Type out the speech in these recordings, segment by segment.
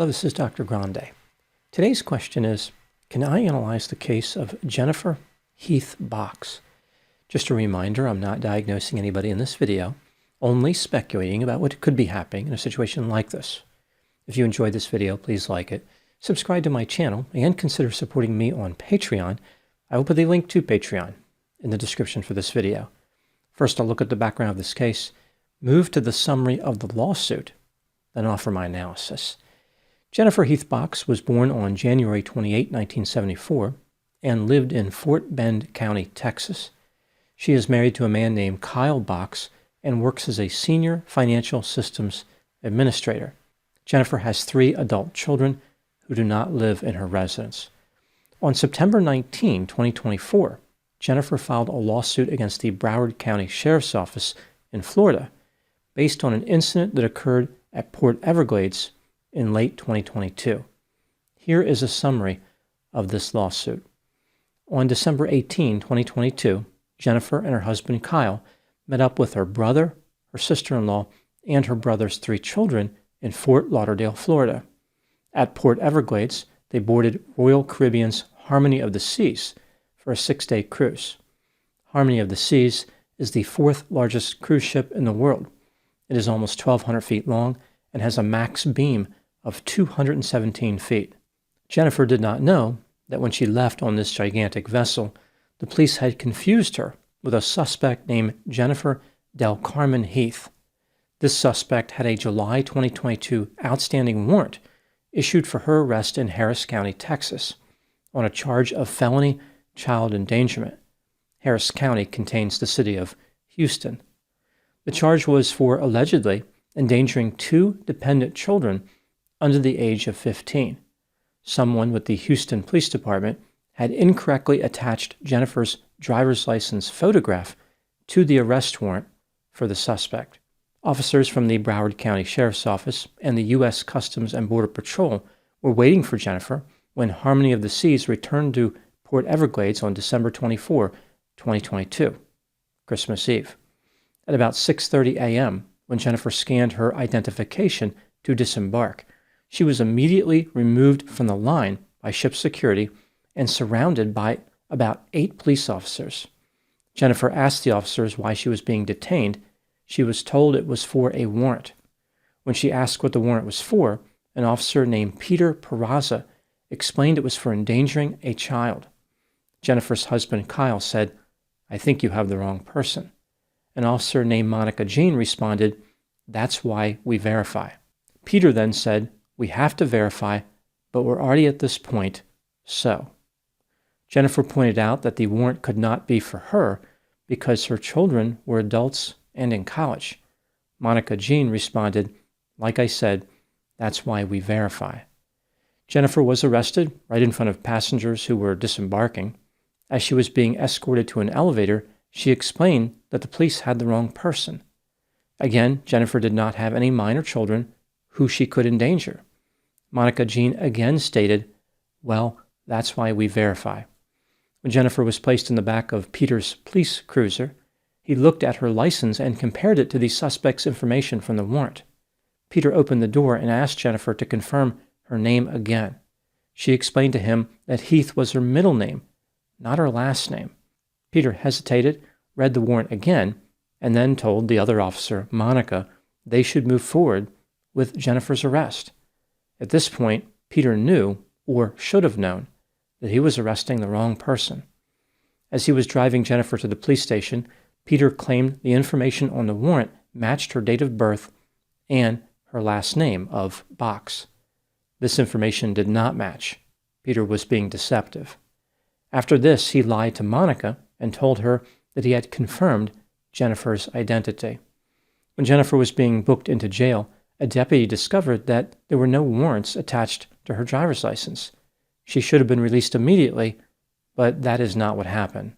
Hello, this is Dr. Grande. Today's question is, can I analyze the case of Jennifer Heath Box? Just a reminder, I'm not diagnosing anybody in this video, only speculating about what could be happening in a situation like this. If you enjoyed this video, please like it, subscribe to my channel, and consider supporting me on Patreon. I will put the link to Patreon in the description for this video. First, I'll look at the background of this case, move to the summary of the lawsuit, then offer my analysis. Jennifer Heath Box was born on January 28, 1974, and lived in Fort Bend County, Texas. She is married to a man named Kyle Box and works as a senior financial systems administrator. Jennifer has 3 adult children who do not live in her residence. On September 19, 2024, Jennifer filed a lawsuit against the Broward County Sheriff's Office in Florida based on an incident that occurred at Port Everglades in late 2022. Here is a summary of this lawsuit. On December 18, 2022, Jennifer and her husband Kyle met up with her brother, her sister-in-law, and her brother's 3 children in Fort Lauderdale, Florida. At Port Everglades, they boarded Royal Caribbean's Harmony of the Seas for a 6-day cruise. Harmony of the Seas is the 4th largest cruise ship in the world. It is almost 1,200 feet long and has a max beam of 217 feet. Jennifer did not know that when she left on this gigantic vessel, the police had confused her with a suspect named Jennifer Del Carmen Heath. This suspect had a July 2022 outstanding warrant issued for her arrest in Harris County, Texas, on a charge of felony child endangerment. Harris County contains the city of Houston. The charge was for allegedly endangering 2 dependent children under the age of 15. Someone with the Houston Police Department had incorrectly attached Jennifer's driver's license photograph to the arrest warrant for the suspect. Officers from the Broward County Sheriff's Office and the U.S. Customs and Border Patrol were waiting for Jennifer when Harmony of the Seas returned to Port Everglades on December 24, 2022, Christmas Eve. At about 6:30 a.m., when Jennifer scanned her identification to disembark, she was immediately removed from the line by ship security and surrounded by about 8 police officers. Jennifer asked the officers why she was being detained. She was told it was for a warrant. When she asked what the warrant was for, an officer named Peter Peraza explained it was for endangering a child. Jennifer's husband Kyle said, "I think you have the wrong person." An officer named Monica Jean responded, "That's why we verify." Peter then said, "We have to verify, but we're already at this point, so." Jennifer pointed out that the warrant could not be for her because her children were adults and in college. Monica Jean responded, "Like I said, that's why we verify." Jennifer was arrested right in front of passengers who were disembarking. As she was being escorted to an elevator, she explained that the police had the wrong person. Again, Jennifer did not have any minor children who she could endanger. Monica Jean again stated, "Well, that's why we verify." When Jennifer was placed in the back of Peter's police cruiser, he looked at her license and compared it to the suspect's information from the warrant. Peter opened the door and asked Jennifer to confirm her name again. She explained to him that Heath was her middle name, not her last name. Peter hesitated, read the warrant again, and then told the other officer, Monica, they should move forward with Jennifer's arrest. At this point, Peter knew, or should have known, that he was arresting the wrong person. As he was driving Jennifer to the police station, Peter claimed the information on the warrant matched her date of birth and her last name of Box. This information did not match. Peter was being deceptive. After this, he lied to Monica and told her that he had confirmed Jennifer's identity. When Jennifer was being booked into jail, a deputy discovered that there were no warrants attached to her driver's license. She should have been released immediately, but that is not what happened.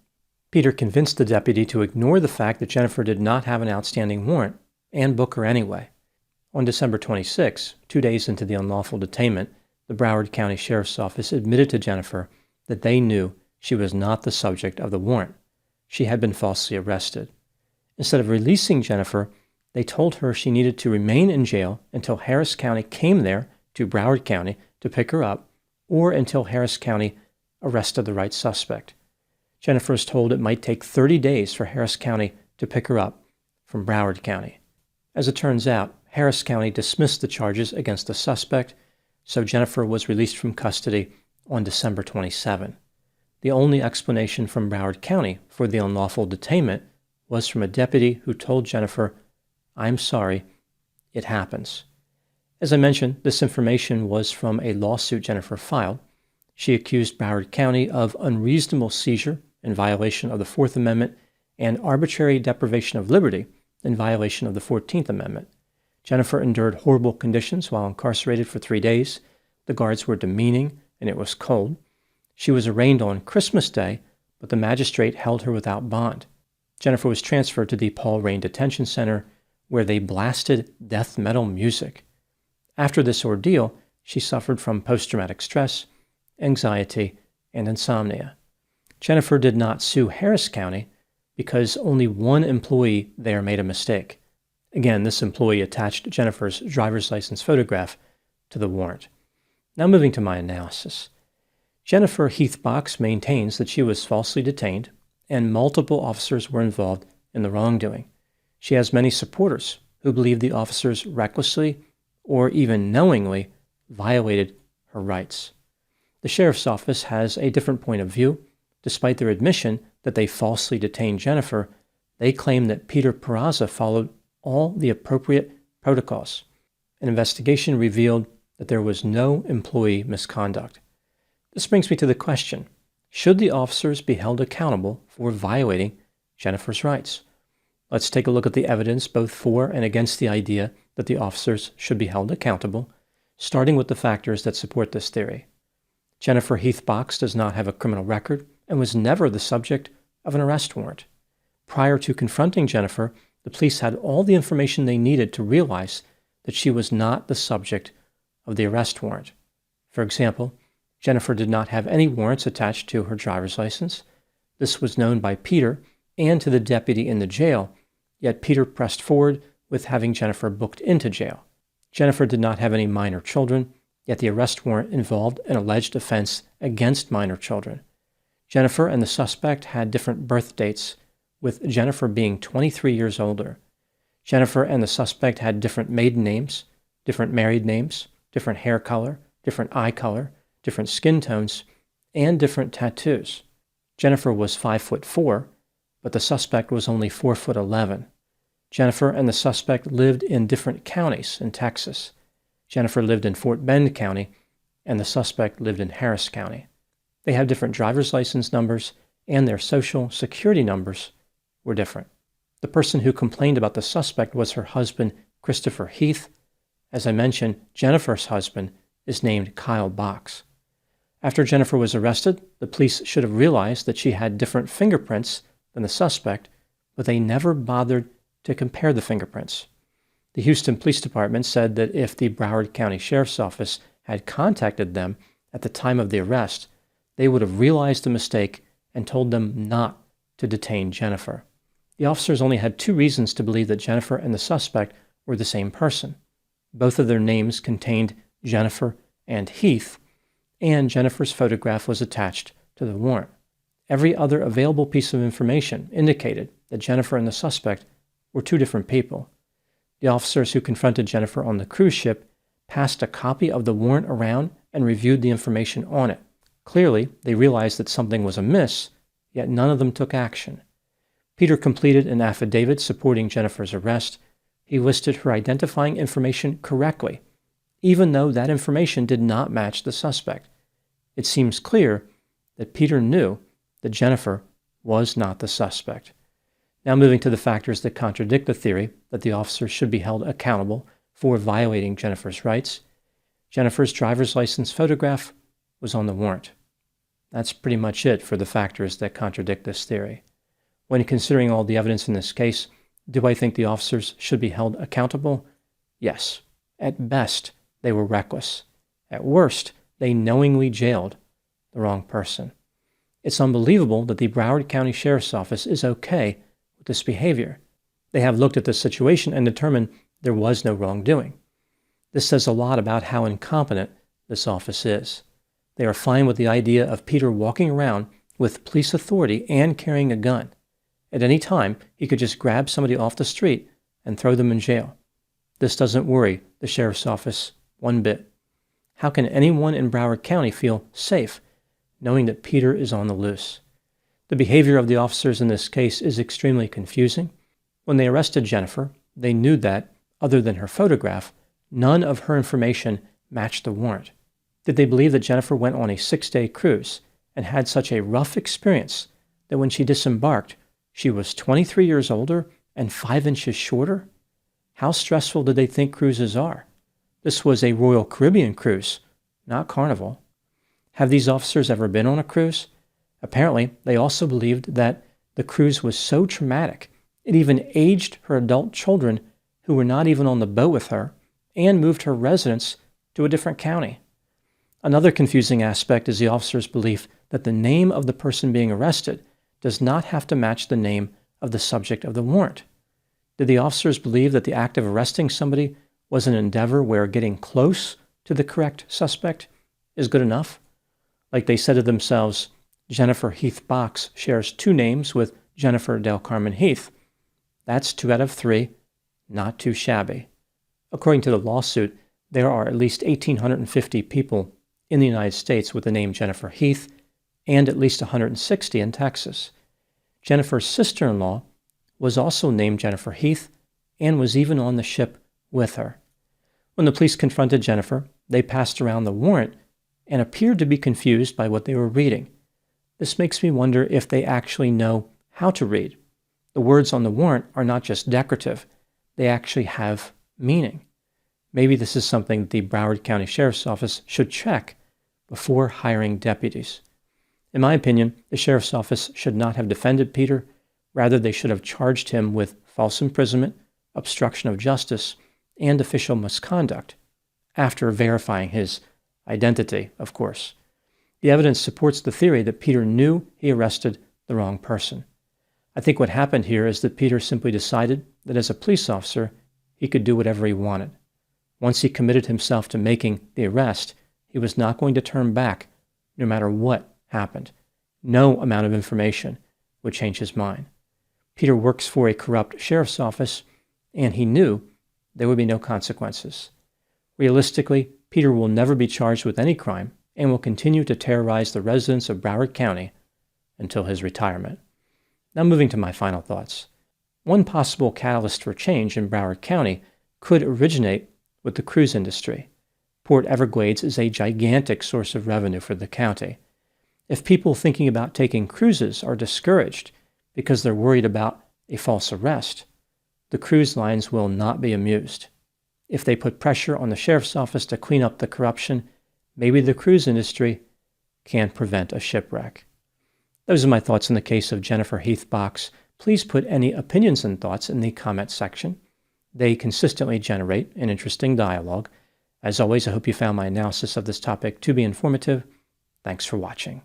Peter convinced the deputy to ignore the fact that Jennifer did not have an outstanding warrant and book her anyway. On December 26, 2 days into the unlawful detainment, the Broward County Sheriff's Office admitted to Jennifer that they knew she was not the subject of the warrant. She had been falsely arrested. Instead of releasing Jennifer, they told her she needed to remain in jail until Harris County came there to Broward County to pick her up or until Harris County arrested the right suspect. Jennifer was told it might take 30 days for Harris County to pick her up from Broward County. As it turns out, Harris County dismissed the charges against the suspect, so Jennifer was released from custody on December 27. The only explanation from Broward County for the unlawful detainment was from a deputy who told Jennifer, "I'm sorry, it happens." As I mentioned, this information was from a lawsuit Jennifer filed. She accused Broward County of unreasonable seizure in violation of the Fourth Amendment and arbitrary deprivation of liberty in violation of the 14th Amendment. Jennifer endured horrible conditions while incarcerated for 3 days. The guards were demeaning, and it was cold. She was arraigned on Christmas Day, but the magistrate held her without bond. Jennifer was transferred to the Paul Rain Detention Center, where they blasted death metal music. After this ordeal, she suffered from post-traumatic stress, anxiety, and insomnia. Jennifer did not sue Harris County because only one employee there made a mistake. Again, this employee attached Jennifer's driver's license photograph to the warrant. Now moving to my analysis. Jennifer Heath Box maintains that she was falsely detained and multiple officers were involved in the wrongdoing. She has many supporters who believe the officers recklessly or even knowingly violated her rights. The sheriff's office has a different point of view. Despite their admission that they falsely detained Jennifer, they claim that Peter Peraza followed all the appropriate protocols. An investigation revealed that there was no employee misconduct. This brings me to the question, should the officers be held accountable for violating Jennifer's rights? Let's take a look at the evidence both for and against the idea that the officers should be held accountable, starting with the factors that support this theory. Jennifer Heath Box does not have a criminal record and was never the subject of an arrest warrant. Prior to confronting Jennifer, the police had all the information they needed to realize that she was not the subject of the arrest warrant. For example, Jennifer did not have any warrants attached to her driver's license. This was known by Peter and to the deputy in the jail, yet Peter pressed forward with having Jennifer booked into jail. Jennifer did not have any minor children, yet the arrest warrant involved an alleged offense against minor children. Jennifer and the suspect had different birth dates, with Jennifer being 23 years older. Jennifer and the suspect had different maiden names, different married names, different hair color, different eye color, different skin tones, and different tattoos. Jennifer was 5'4", but the suspect was only 4'11". Jennifer and the suspect lived in different counties in Texas. Jennifer lived in Fort Bend County, and the suspect lived in Harris County. They had different driver's license numbers, and their social security numbers were different. The person who complained about the suspect was her husband, Christopher Heath. As I mentioned, Jennifer's husband is named Kyle Box. After Jennifer was arrested, the police should have realized that she had different fingerprints than the suspect, but they never bothered to compare the fingerprints. The Houston Police Department said that if the Broward County Sheriff's Office had contacted them at the time of the arrest, they would have realized the mistake and told them not to detain Jennifer. The officers only had 2 reasons to believe that Jennifer and the suspect were the same person. Both of their names contained Jennifer and Heath, and Jennifer's photograph was attached to the warrant. Every other available piece of information indicated that Jennifer and the suspect were 2 different people. The officers who confronted Jennifer on the cruise ship passed a copy of the warrant around and reviewed the information on it. Clearly, they realized that something was amiss, yet none of them took action. Peter completed an affidavit supporting Jennifer's arrest. He listed her identifying information correctly, even though that information did not match the suspect. It seems clear that Peter knew that Jennifer was not the suspect. Now moving to the factors that contradict the theory that the officers should be held accountable for violating Jennifer's rights. Jennifer's driver's license photograph was on the warrant. That's pretty much it for the factors that contradict this theory. When considering all the evidence in this case, do I think the officers should be held accountable? Yes. At best, they were reckless. At worst, they knowingly jailed the wrong person. It's unbelievable that the Broward County Sheriff's Office is okay with this behavior. They have looked at the situation and determined there was no wrongdoing. This says a lot about how incompetent this office is. They are fine with the idea of Peter walking around with police authority and carrying a gun. At any time, he could just grab somebody off the street and throw them in jail. This doesn't worry the sheriff's office one bit. How can anyone in Broward County feel safe knowing that Peter is on the loose? The behavior of the officers in this case is extremely confusing. When they arrested Jennifer, they knew that, other than her photograph, none of her information matched the warrant. Did they believe that Jennifer went on a 6-day cruise and had such a rough experience that when she disembarked, she was 23 years older and 5 inches shorter? How stressful did they think cruises are? This was a Royal Caribbean cruise, not Carnival. Have these officers ever been on a cruise? Apparently, they also believed that the cruise was so traumatic, it even aged her adult children who were not even on the boat with her and moved her residence to a different county. Another confusing aspect is the officer's belief that the name of the person being arrested does not have to match the name of the subject of the warrant. Did the officers believe that the act of arresting somebody was an endeavor where getting close to the correct suspect is good enough? Like they said to themselves, Jennifer Heath Box shares 2 names with Jennifer Del Carmen Heath. That's 2 out of 3, not too shabby. According to the lawsuit, there are at least 1,850 people in the United States with the name Jennifer Heath, and at least 160 in Texas. Jennifer's sister-in-law was also named Jennifer Heath and was even on the ship with her. When the police confronted Jennifer, they passed around the warrant and appeared to be confused by what they were reading. This makes me wonder if they actually know how to read. The words on the warrant are not just decorative, they actually have meaning. Maybe this is something the Broward County Sheriff's Office should check before hiring deputies. In my opinion, the Sheriff's Office should not have defended Peter. Rather, they should have charged him with false imprisonment, obstruction of justice, and official misconduct, after verifying his identity, of course. The evidence supports the theory that Peter knew he arrested the wrong person. I think what happened here is that Peter simply decided that as a police officer, he could do whatever he wanted. Once he committed himself to making the arrest, he was not going to turn back no matter what happened. No amount of information would change his mind. Peter works for a corrupt sheriff's office, and he knew there would be no consequences. Realistically, Peter will never be charged with any crime and will continue to terrorize the residents of Broward County until his retirement. Now moving to my final thoughts. One possible catalyst for change in Broward County could originate with the cruise industry. Port Everglades is a gigantic source of revenue for the county. If people thinking about taking cruises are discouraged because they're worried about a false arrest, the cruise lines will not be amused. If they put pressure on the sheriff's office to clean up the corruption, maybe the cruise industry can prevent a shipwreck. Those are my thoughts in the case of Jennifer Heath Box. Please put any opinions and thoughts in the comment section. They consistently generate an interesting dialogue. As always, I hope you found my analysis of this topic to be informative. Thanks for watching.